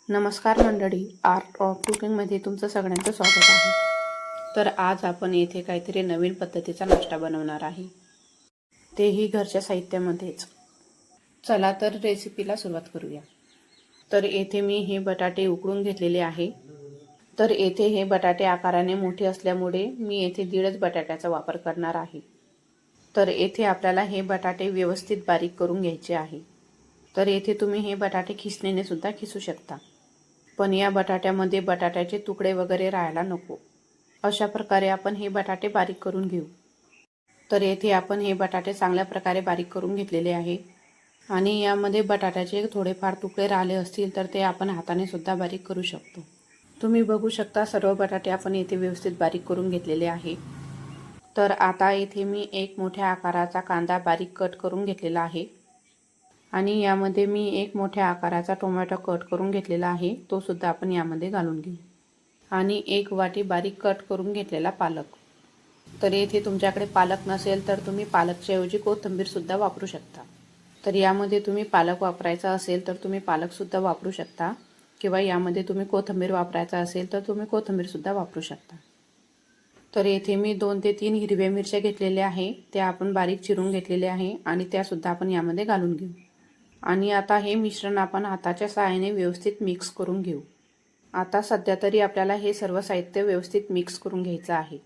नमस्कार मंडळी, art of कुकिंगमध्ये तुमचं सगळ्यांचं स्वागत आहे. तर आज आपण येथे काहीतरी नवीन पद्धतीचा नाश्ता बनवणार आहे, तेही घरच्या साहित्यामध्येच. चला तर रेसिपीला सुरुवात करूया. तर येथे मी हे बटाटे उकडून घेतलेले आहे. तर येथे हे बटाटे आकाराने मोठे असल्यामुळे मी येथे 1.5 बटाट्याचा वापर करणार आहे. तर येथे आपल्याला हे बटाटे व्यवस्थित बारीक करून घ्यायचे आहे. तर येथे तुम्ही हे बटाटे खिसणीने सुद्धा खिसू शकता, पण या बटाट्यामध्ये बटाट्याचे तुकडे वगैरे राहायला नको. अशा प्रकारे आपण हे बटाटे बारीक करून घेऊ. तर येथे आपण हे बटाटे चांगल्या प्रकारे बारीक करून घेतलेले आहे आणि यामध्ये बटाट्याचे थोडेफार तुकडे राहिले असतील तर ते आपण हाताने सुद्धा बारीक करू शकतो. तुम्ही बघू शकता सर्व बटाटे आपण येथे व्यवस्थित बारीक करून घेतलेले आहे. तर आता येथे मी एक मोठ्या आकाराचा कांदा बारीक कट करून घेतलेला आहे आणि यामध्ये मी एक मोठ्या आकाराचा टोमॅटो कट करून घेतलेला आहे, तो सुद्धा आपण यामध्ये घालून घेऊ. आणि 1 वाटी बारीक कट करून घेतलेला पालक. तर येथे तुमच्याकडे पालक नसेल तर तुम्ही पालकच्या ऐवजी कोथिंबीर सुद्धा वापरू शकता. तर यामध्ये तुम्ही पालक वापरायचा असेल तर तुम्ही पालक सुद्धा वापरू शकता, किंवा यामध्ये तुम्ही कोथिंबीर वापरायचा असेल तर तुम्ही कोथिंबीर सुद्धा वापरू शकता. तर येथे मी 2 ते 3 हिरव्या मिरच्या घेतलेल्या आहे, त्या आपण बारीक चिरून घेतलेल्या आहे आणि त्या सुद्धा आपण यामध्ये घालून घेऊ. आणि आता हे मिश्रण आपण हाताच्या सहाय्याने व्यवस्थित मिक्स करून घेऊ. आता सध्या तरी आपल्याला हे सर्व साहित्य व्यवस्थित मिक्स करून घ्यायचं आहे.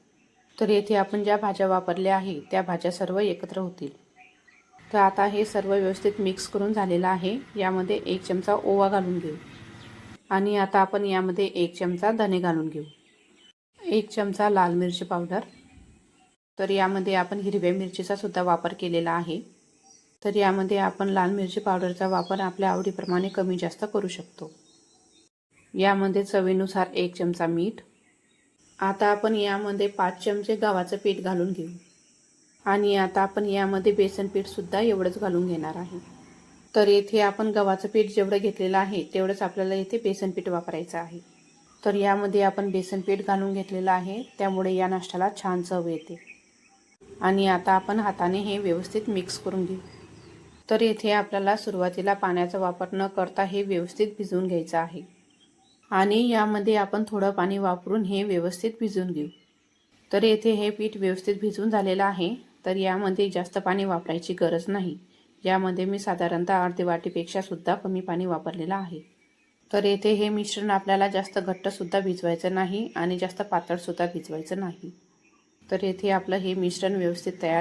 तर येथे आपण ज्या भाज्या वापरल्या आहे त्या भाज्या सर्व एकत्र होतील. तर आता हे सर्व व्यवस्थित मिक्स करून झालेलं आहे. यामध्ये 1 चमचा ओवा घालून घेऊ आणि आता आपण यामध्ये 1 चमचा धने घालून घेऊ, 1 चमचा लाल मिरची पावडर. तर यामध्ये आपण हिरव्या मिरचीचा सुद्धा वापर केलेला आहे. तर यामध्ये आपण लाल मिरची पावडरचा वापर आपल्या आवडीप्रमाणे कमी जास्त करू शकतो. यामध्ये चवीनुसार 1 चमचा मीठ. आता आपण यामध्ये 5 चमचे गव्हाचं पीठ घालून घेऊ आणि आता आपण यामध्ये बेसन पीठ सुद्धा एवढंच घालून घेणार आहे. तर येथे आपण गव्हाचं पीठ जेवढं घेतलेलं आहे तेवढंच आपल्याला येथे बेसन पीठ वापरायचं आहे. तर यामध्ये आपण बेसन पीठ घालून घेतलेलं आहे, त्यामुळे या नाश्त्याला छान चव येते. आणि आता आपण हाताने हे व्यवस्थित मिक्स करून घेऊ. तर येथे आपल्याला सुरुवातीला पाण्याचा वापर न करता हे व्यवस्थित भिजवून घ्यायचं आहे आणि यामध्ये आपण थोडं पाणी वापरून हे व्यवस्थित भिजवून घेऊ. तर येथे हे पीठ व्यवस्थित भिजवून झालेलं आहे. तर यामध्ये जास्त पाणी वापरायची गरज नाही. यामध्ये मी साधारणतः अर्धी वाटीपेक्षा सुद्धा कमी पाणी वापरलेलं आहे. तर येथे हे मिश्रण आपल्याला जास्त घट्टसुद्धा भिजवायचं नाही आणि जास्त पातळसुद्धा भिजवायचं नाही. तर येथे आपलं हे मिश्रण व्यवस्थित तयार